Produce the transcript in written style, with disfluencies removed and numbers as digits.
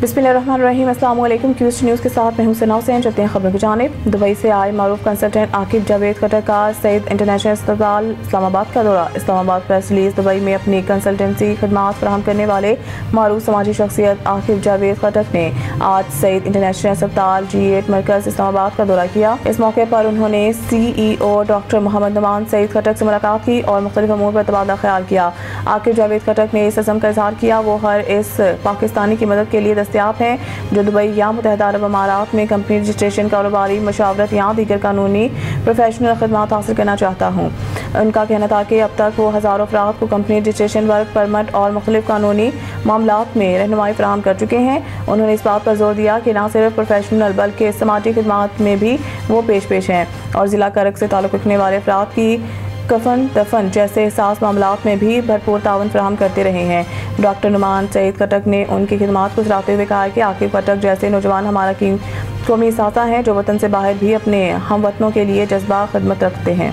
बिस्मिल्लाहिर्रहमानिर्रहीम। अस्सलाम वालेकुम। क्यूज न्यूज़ के साथ मैं हूं सना हुसैन। चलते हैं खबरों की जानिब। दुबई से आए मारूफ कंसल्टेंट आकिब जावेद खट्टर का सईद इंटरनेशनल अस्पताल इस्लामाबाद का दौरा। Islamabad press release. दुबई में अपनी कंसल्टेंसी खदमात फराहम करने वाले मारूफ समाजी शख्सियत आकिब जावेद खट्टर ने आज सईद इंटरनेशनल अस्पताल G8 मरकज इस्लामाबाद का दौरा किया। इस मौके पर उन्होंने CEO डॉक्टर मोहम्मद नुमान सईद खट्टर से मुलाकात की और मुख्तलिफ अमूर पर तबादला ख्याल किया। आकिब जावेद खट्टर ने इस अज़म का इजहार किया वो हर इस पाकिस्तानी की मदद के लिए दस्तयाब हैं जो दुबई या मुत्तहिदा अरब अमारात में कंपनी रजिस्ट्रेशन, कारोबारी मशावरत या दीगर कानूनी प्रोफेशनल खदमात हासिल करना चाहता हूँ। उनका कहना था कि अब तक वो हज़ारों अफराद को कंपनी रजिस्ट्रेशन, वर्क परमिट और मुख्तलिफ कानूनी मामलात में रहनुमाई फराहम कर चुके हैं। उन्होंने इस बात पर जोर दिया कि न सिर्फ प्रोफेशनल बल्कि समाजी खदमात में भी वो पेश हैं और ज़िला करक से ताल्लुक़ रखने वाले अफराद की कफन दफन जैसे हसास मामलात में भी भरपूर तावन फराहम करते रहे हैं। डॉक्टर नुमान सईद खट्टर ने उनकी खिदमात को सराहते हुए कहा कि आकिब खट्टर जैसे नौजवान हमारा कौमी सासा हैं जो वतन से बाहर भी अपने हमवतनों के लिए जज्बा खिदमत रखते हैं।